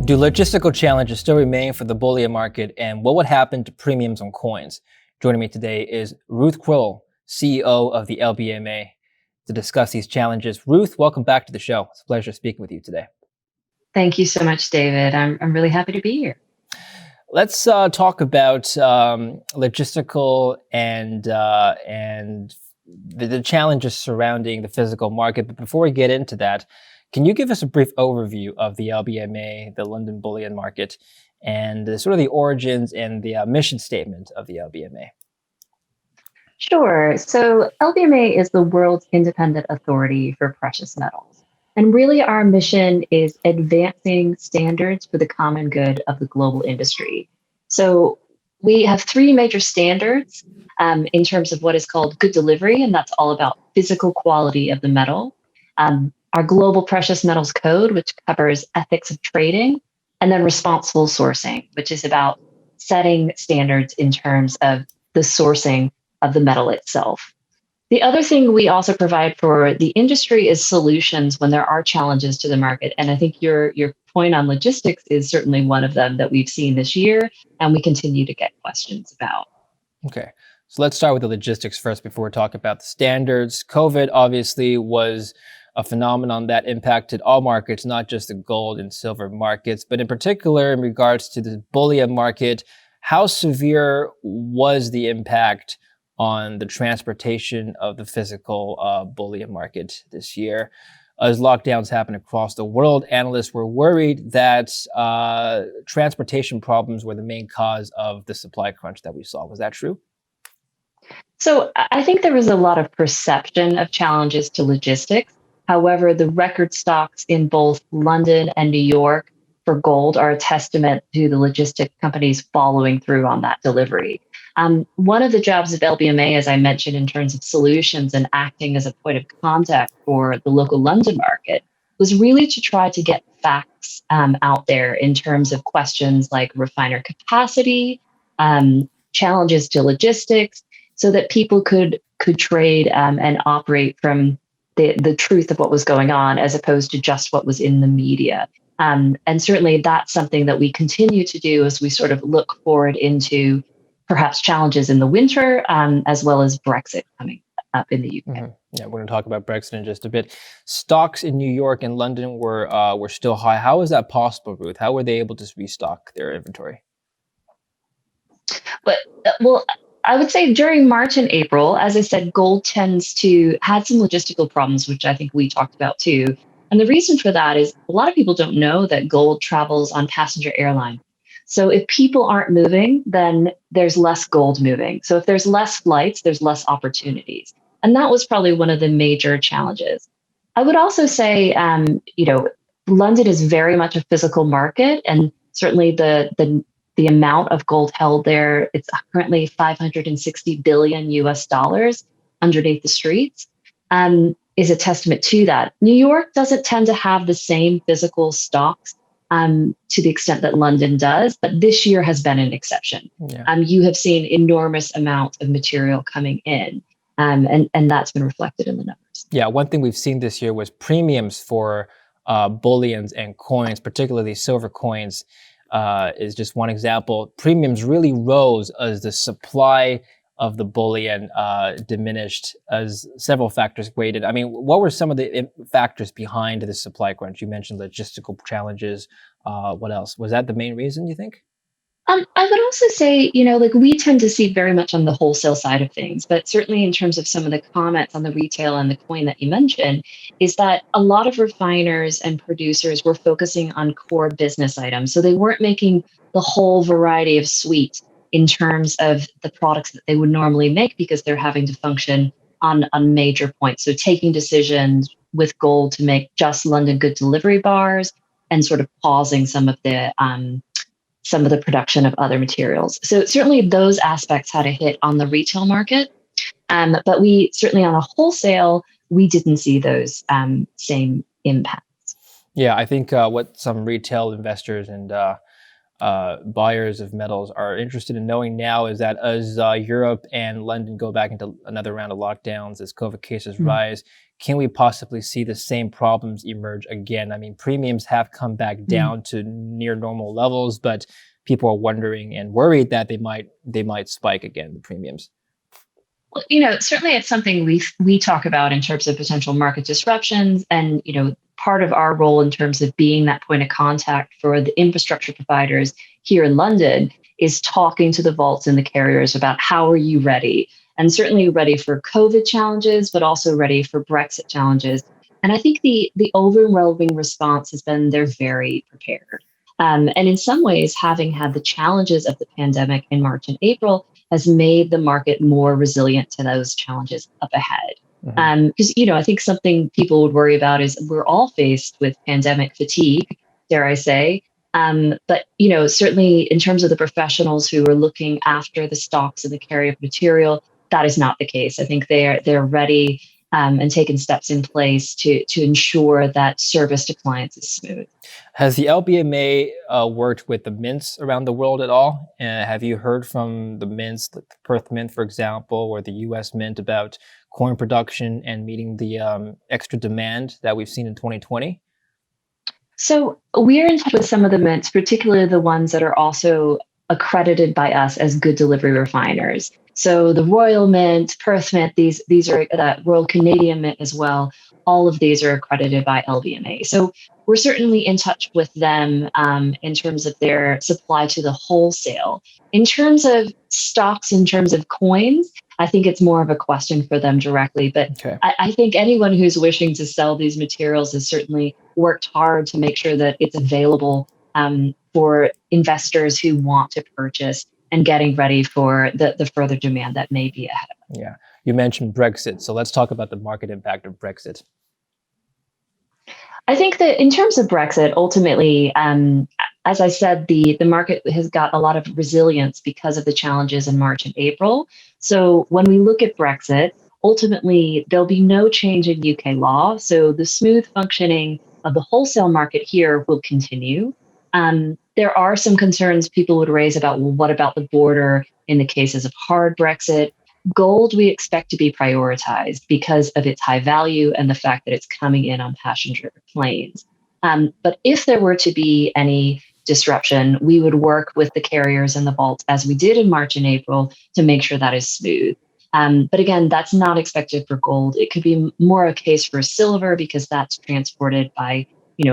Do logistical challenges still remain for the bullion market, and what would happen to premiums on coins? Joining me today is Ruth Crowell, CEO of the LBMA, to discuss these challenges. Ruth, welcome back to the show. It's a pleasure speaking with you today. Thank you so much, David. I'm really happy to be here. Let's talk about logistical and the challenges surrounding the physical market. But before we get into that, can you give us a brief overview of the LBMA, the London Bullion Market, and sort of the origins and the mission statement of the LBMA? Sure. So LBMA is the world's independent authority for precious metals. And really, our mission is advancing standards for the common good of the global industry. So we have three major standards in terms of what is called good delivery, and that's all about physical quality of the metal. Our global precious metals code, which covers ethics of trading, and then responsible sourcing, which is about setting standards in terms of the sourcing of the metal itself. The other thing we also provide for the industry is solutions when there are challenges to the market. And I think your point on logistics is certainly one of them that we've seen this year, and we continue to get questions about. Okay, so let's start with the logistics first before we talk about the standards. COVID obviously was a phenomenon that impacted all markets, not just the gold and silver markets, but in particular in regards to the bullion market. How severe was the impact on the transportation of the physical bullion market this year? As lockdowns happened across the world, analysts were worried that transportation problems were the main cause of the supply crunch that we saw. Was that true? So I think there was a lot of perception of challenges to logistics. However, the record stocks in both London and New York for gold are a testament to the logistics companies following through on that delivery. One of the jobs of LBMA, as I mentioned, in terms of solutions and acting as a point of contact for the local London market, was really to try to get facts out there in terms of questions like refiner capacity, challenges to logistics, so that people could trade and operate from the truth of what was going on, as opposed to just what was in the media. And certainly that's something that we continue to do as we sort of look forward into perhaps challenges in the winter, as well as Brexit coming up in the UK. Mm-hmm. Yeah, we're going to talk about Brexit in just a bit. Stocks in New York and London were still high. How is that possible, Ruth? How were they able to restock their inventory? Well, I would say during March and April, as I said, gold tends to had some logistical problems, which I think we talked about too. And the reason for that is a lot of people don't know that gold travels on passenger airline. So if people aren't moving, then there's less gold moving. So if there's less flights, there's less opportunities. And that was probably one of the major challenges. I would also say, London is very much a physical market, and certainly the amount of gold held there, it's currently 560 billion US dollars underneath the streets, is a testament to that. New York doesn't tend to have the same physical stocks to the extent that London does, but this year has been an exception. Yeah. You have seen enormous amount of material coming in, and that's been reflected in the numbers. Yeah, one thing we've seen this year was premiums for bullions and coins, particularly silver coins, is just one example. Premiums really rose as the supply of the bullion diminished, as several factors weighted. I mean, what were some of the factors behind the supply crunch? You mentioned logistical challenges. What else? Was that the main reason, you think? I would also say, we tend to see very much on the wholesale side of things, but certainly in terms of some of the comments on the retail and the coin that you mentioned, is that a lot of refiners and producers were focusing on core business items. So they weren't making the whole variety of suite in terms of the products that they would normally make, because they're having to function on major points. So taking decisions with gold to make just London good delivery bars and sort of pausing some of the production of other materials. So certainly those aspects had a hit on the retail market. But we certainly on a wholesale, we didn't see those same impacts. Yeah, I think what some retail investors and buyers of metals are interested in knowing now is that as Europe and London go back into another round of lockdowns, as COVID cases rise, can we possibly see the same problems emerge again? I mean, premiums have come back down to near normal levels, but people are wondering and worried that they might spike again, the premiums. Well, certainly it's something we talk about in terms of potential market disruptions, and part of our role in terms of being that point of contact for the infrastructure providers here in London is talking to the vaults and the carriers about how are you ready, and certainly ready for COVID challenges, but also ready for Brexit challenges. And I think the overwhelming response has been they're very prepared. And in some ways, having had the challenges of the pandemic in March and April has made the market more resilient to those challenges up ahead. Because, I think something people would worry about is we're all faced with pandemic fatigue, dare I say. But, certainly in terms of the professionals who are looking after the stocks and the carry of material, that is not the case. I think they're ready and taking steps in place to ensure that service to clients is smooth. Has the LBMA worked with the mints around the world at all? Have you heard from the mints, like the Perth Mint, for example, or the U.S. Mint, about coin production and meeting the extra demand that we've seen in 2020? So we're in touch with some of the mints, particularly the ones that are also accredited by us as good delivery refiners. So the Royal Mint, Perth Mint, these are the Royal Canadian Mint as well. All of these are accredited by LBMA. So we're certainly in touch with them in terms of their supply to the wholesale. In terms of stocks, in terms of coins, I think it's more of a question for them directly. But Okay. I think anyone who's wishing to sell these materials has certainly worked hard to make sure that it's available for investors who want to purchase and getting ready for the further demand that may be ahead. Yeah. You mentioned Brexit, so let's talk about the market impact of Brexit. I think that in terms of Brexit, ultimately, as I said, the market has got a lot of resilience because of the challenges in March and April. So when we look at Brexit, ultimately, there'll be no change in UK law. So the smooth functioning of the wholesale market here will continue. There are some concerns people would raise about, well, what about the border in the cases of hard Brexit? Gold we expect to be prioritized because of its high value and the fact that it's coming in on passenger planes. But if there were to be any disruption, we would work with the carriers and the vaults as we did in March and April to make sure that is smooth. But again, that's not expected for gold. It could be more a case for silver because that's transported by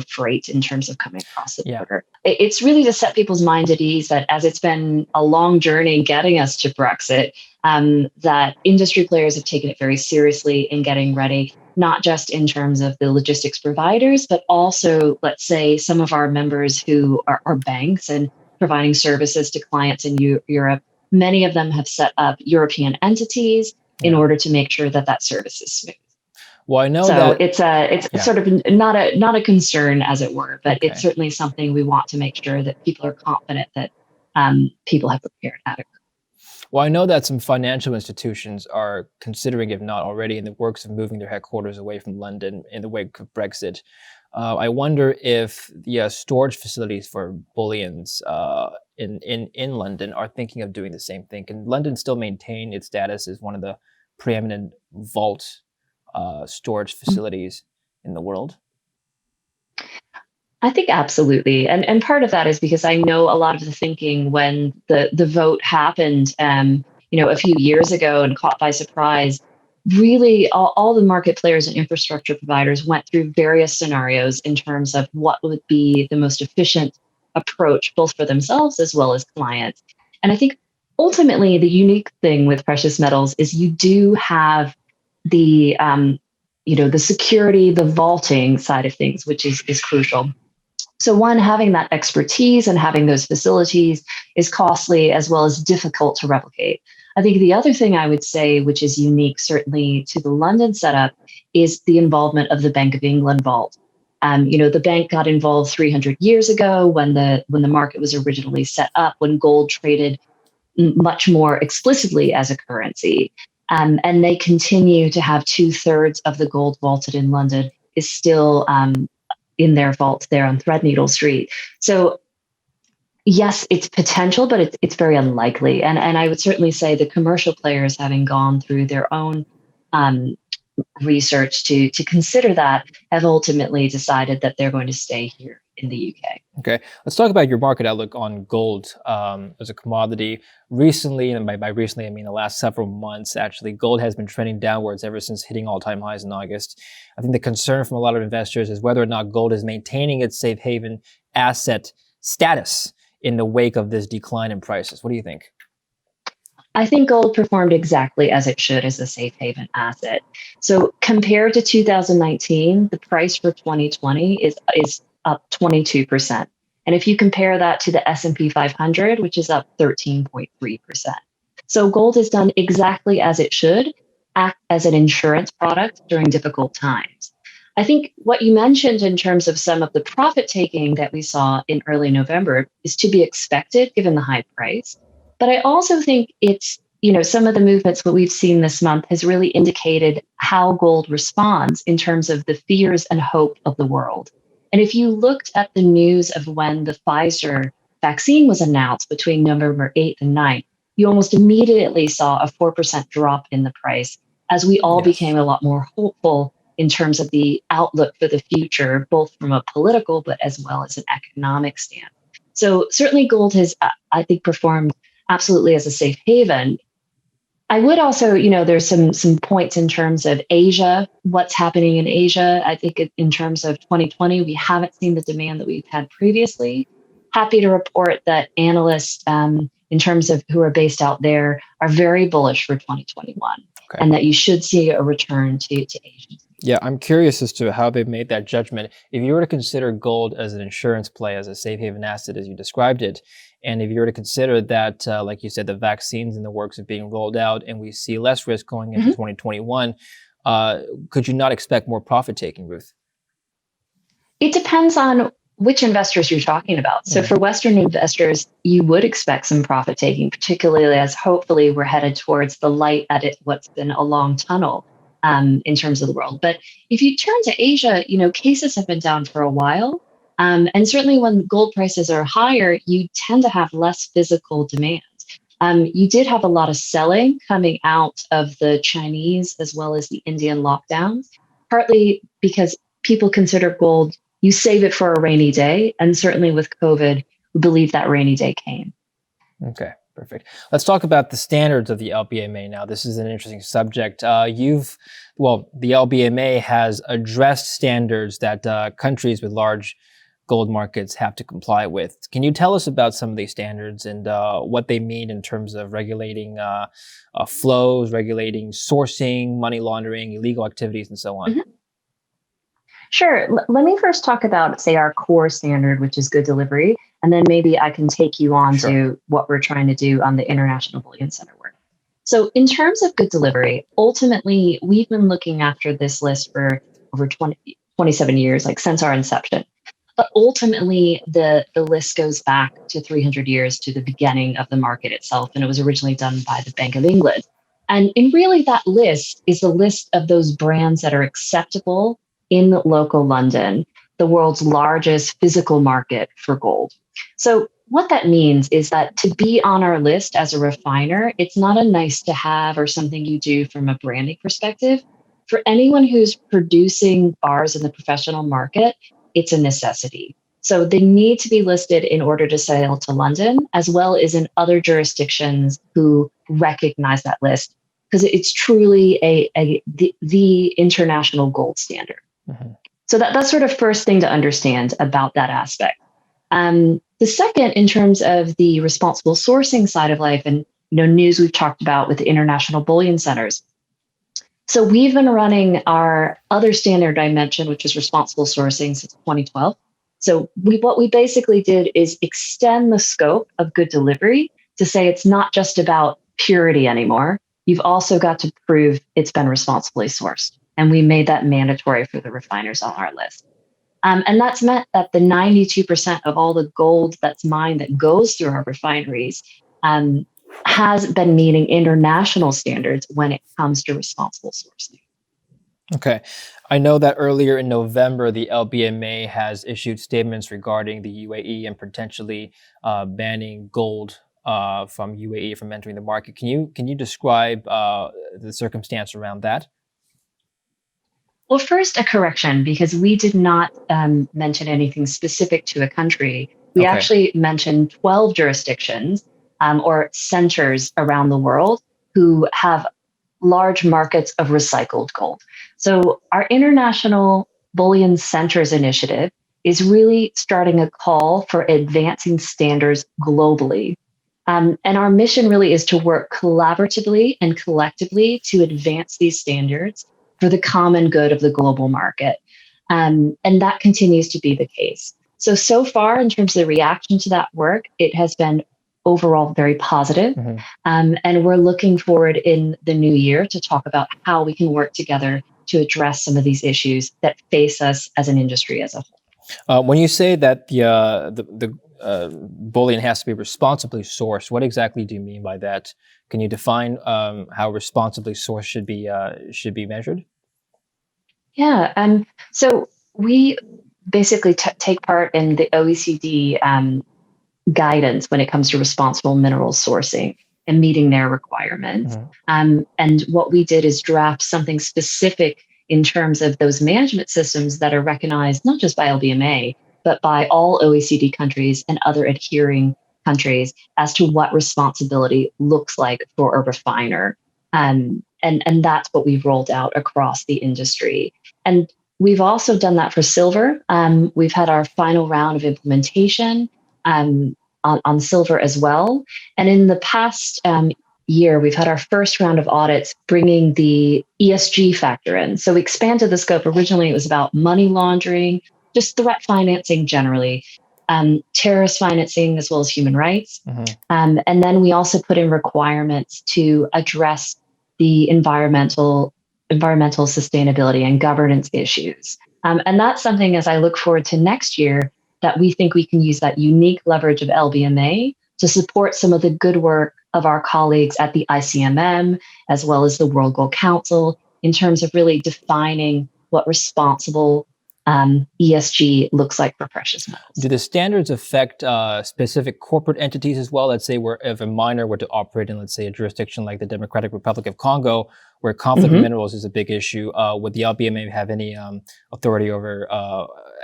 freight in terms of coming across the border. It's really to set people's minds at ease that as it's been a long journey getting us to Brexit, that industry players have taken it very seriously in getting ready, not just in terms of the logistics providers, but also, let's say, some of our members who are banks and providing services to clients in Europe. Many of them have set up European entities in order to make sure that service is smooth. Well, I know so that it's sort of not a concern, as it were, but it's certainly something we want to make sure that people are confident that people have prepared adequately. Well, I know that some financial institutions are considering, if not already, in the works of moving their headquarters away from London in the wake of Brexit. I wonder if the storage facilities for bullions in London are thinking of doing the same thing. Can London still maintain its status as one of the preeminent vault storage facilities in the world? I think absolutely. And part of that is because I know a lot of the thinking when the vote happened, a few years ago and caught by surprise, really all the market players and infrastructure providers went through various scenarios in terms of what would be the most efficient approach, both for themselves as well as clients. And I think ultimately the unique thing with precious metals is you do have the the security, the vaulting side of things, which is crucial. So one, having that expertise and having those facilities is costly as well as difficult to replicate. I think the other thing I would say, which is unique certainly to the London setup, is the involvement of the Bank of England vault. The bank got involved 300 years ago when the market was originally set up, when gold traded much more explicitly as a currency. And they continue to have 2/3 of the gold vaulted in London is still in their vault there on Threadneedle Street. So, Yes, it's potential, but it's very unlikely. And I would certainly say the commercial players, having gone through their own um, research to consider that, have ultimately decided that they're going to stay here in the UK. Okay, let's talk about your market outlook on gold as a commodity. Recently, and by recently I mean the last several months, actually, gold has been trending downwards ever since hitting all-time highs in August. I think the concern from a lot of investors is whether or not gold is maintaining its safe haven asset status in the wake of this decline in prices. What do you think? I think gold performed exactly as it should as a safe haven asset. So compared to 2019, the price for 2020 is up 22%. And if you compare that to the S&P 500, which is up 13.3%. So gold has done exactly as it should, act as an insurance product during difficult times. I think what you mentioned in terms of some of the profit taking that we saw in early November is to be expected given the high price. But I also think some of the movements that we've seen this month has really indicated how gold responds in terms of the fears and hope of the world. And if you looked at the news of when the Pfizer vaccine was announced between November 8th and 9th, you almost immediately saw a 4% drop in the price as we all became Yes. a lot more hopeful in terms of the outlook for the future, both from a political but as well as an economic stand. So certainly gold has, I think, performed absolutely as a safe haven. I would also, there's some points in terms of Asia, what's happening in Asia. I think in terms of 2020, we haven't seen the demand that we've had previously. Happy to report that analysts, in terms of who are based out there, are very bullish for 2021, Okay. and that you should see a return to Asia. Yeah, I'm curious as to how they've made that judgment. If you were to consider gold as an insurance play, as a safe haven asset, as you described it, and if you were to consider that, like you said, the vaccines in the works of being rolled out, and we see less risk going into Mhm. 2021, could you not expect more profit taking, Ruth? It depends on which investors you're talking about. So Mm, for Western investors, you would expect some profit taking, particularly as hopefully we're headed towards the light at what's been a long tunnel in terms of the world. But if you turn to Asia, cases have been down for a while. And certainly when gold prices are higher, you tend to have less physical demand. You did have a lot of selling coming out of the Chinese as well as the Indian lockdowns, partly because people consider gold, you save it for a rainy day. And certainly with COVID, we believe that rainy day came. okay, perfect. Let's talk about the standards of the LBMA now. This is an interesting subject. The LBMA has addressed standards that countries with large gold markets have to comply with. Can you tell us about some of these standards and what they mean in terms of regulating flows, regulating sourcing, money laundering, illegal activities, and so on? Mhm. Sure. Let me first talk about, say, our core standard, which is good delivery. And then maybe I can take you on Sure. to what we're trying to do on the International Bullion Center work. So, in terms of good delivery, ultimately, we've been looking after this list for over 27 years, like since our inception. But ultimately, the list goes back to 300 years to the beginning of the market itself. And it was originally done by the Bank of England. And really, that list is a list of those brands that are acceptable in local London, the world's largest physical market for gold. So, what that means is that to be on our list as a refiner, it's not a nice to have or something you do from a branding perspective. For anyone who's producing bars in the professional market, it's a necessity. So they need to be listed in order to sail to London, as well as in other jurisdictions who recognize that list, because it's truly the international gold standard. Mhm. So that's sort of first thing to understand about that aspect. The second, in terms of the responsible sourcing side of life, and news we've talked about with the international bullion centers. So we've been running our other standard I mentioned, which is responsible sourcing, since 2012. So what we basically did is extend the scope of good delivery to say it's not just about purity anymore. You've also got to prove it's been responsibly sourced. And we made that mandatory for the refiners on our list. And that's meant that the 92% of all the gold that's mined that goes through our refineries um, has been meeting international standards when it comes to responsible sourcing. Okay. I know that earlier in November, the LBMA has issued statements regarding the UAE and potentially banning gold from UAE from entering the market. Can you describe the circumstance around that? Well, first, a correction, because we did not mention anything specific to a country. We Okay. actually mentioned 12 jurisdictions or centers around the world who have large markets of recycled gold. So, our International Bullion Centers initiative is really starting a call for advancing standards globally. And our mission really is to work collaboratively and collectively to advance these standards for the common good of the global market. And that continues to be the case. So far, in terms of the reaction to that work, it has been overall very positive. Mhm. And we're looking forward in the new year to talk about how we can work together to address some of these issues that face us as an industry as a whole. When you say that the bullion has to be responsibly sourced, what exactly do you mean by that? Can you define how responsibly sourced should be measured? Yeah. So we basically take part in the OECD guidance when it comes to responsible mineral sourcing and meeting their requirements. Mhm. And what we did is draft something specific in terms of those management systems that are recognized not just by LBMA, but by all OECD countries and other adhering countries as to what responsibility looks like for a refiner. And that's what we've rolled out across the industry. And we've also done that for silver. We've had our final round of implementation. On silver as well. And in the past year, we've had our first round of audits bringing the ESG factor in. So we expanded the scope. Originally, it was about money laundering, just threat financing generally, terrorist financing, as well as human rights. Mhm. And then we also put in requirements to address the environmental sustainability and governance issues. And that's something as I look forward to next year that we think we can use that unique leverage of LBMA to support some of the good work of our colleagues at the ICMM, as well as the World Gold Council, in terms of really defining what responsible ESG looks like for precious Do metals. the standards affect specific corporate entities as well? Let's say where if a miner were to operate in, let's say, a jurisdiction like the Democratic Republic of Congo, where conflict of Mhm. minerals is a big issue, would the LBMA have any authority over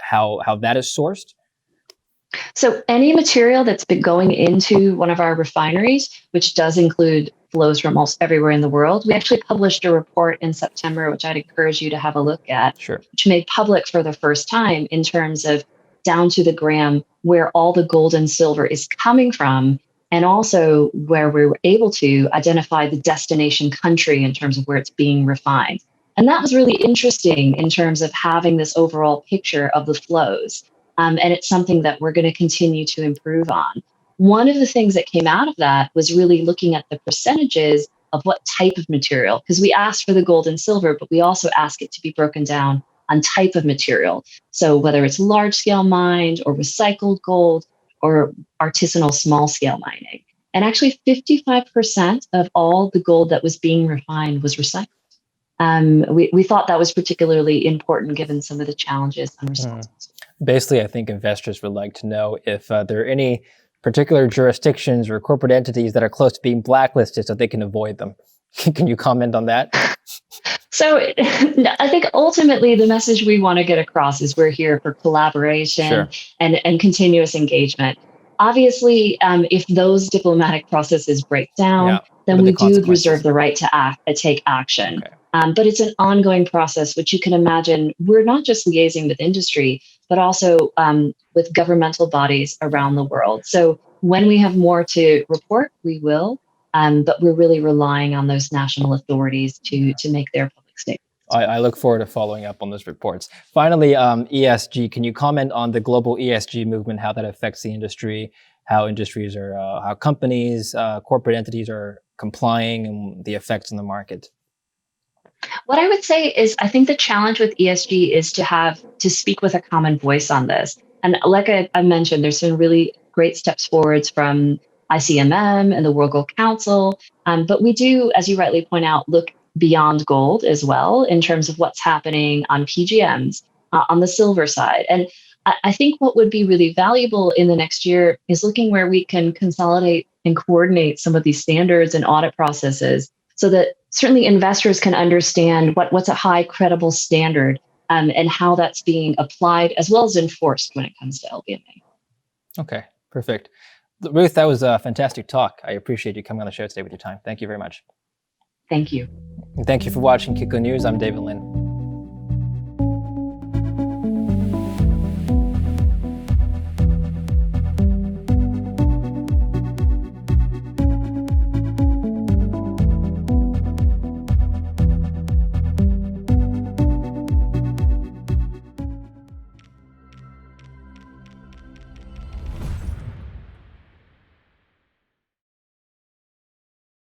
how that is sourced? So any material that's been going into one of our refineries, which does include flows from almost everywhere in the world, we actually published a report in September, which I'd encourage you to have a look at, Sure. which made public for the first time in terms of down to the gram where all the gold and silver is coming from, and also where we were able to identify the destination country in terms of where it's being refined. And that was really interesting in terms of having this overall picture of the flows. And it's something that we're going to continue to improve on. One of the things that came out of that was really looking at the percentages of what type of material, because we asked for the gold and silver, but we also ask it to be broken down on type of material. So whether it's large scale mined or recycled gold or artisanal small scale mining. And actually, 55% of all the gold that was being refined was recycled. We thought that was particularly important given some of the challenges on Mhm. responsible. Basically, I think investors would like to know if there are any particular jurisdictions or corporate entities that are close to being blacklisted so they can avoid them. Can you comment on that? So I think ultimately the message we want to get across is we're here for collaboration Sure. and continuous engagement. Obviously, if those diplomatic processes break down, Yeah. What then are the we do reserve consequences? the right to take action. Okay. But it's an ongoing process, which you can imagine we're not just liaising with industry, but also with governmental bodies around the world. So when we have more to report, we will. But we're really relying on those national authorities to make their public statements. I look forward to following up on those reports. Finally, ESG. Can you comment on the global ESG movement, how that affects the industry, how companies, corporate entities are complying, and the effects on the market? What I would say is, I think the challenge with ESG is to speak with a common voice on this. And like I mentioned, there's been really great steps forwards from ICMM and the World Gold Council. But we do, as you rightly point out, look beyond gold as well in terms of what's happening on PGMs, on the silver side. And I think what would be really valuable in the next year is looking where we can consolidate and coordinate some of these standards and audit processes so that certainly investors can understand what's a high credible standard, and how that's being applied as well as enforced when it comes to LBMA. Okay, perfect. Ruth, that was a fantastic talk. I appreciate you coming on the show today with your time. Thank you very much. Thank you. And thank you for watching Kitco News. I'm David Lin.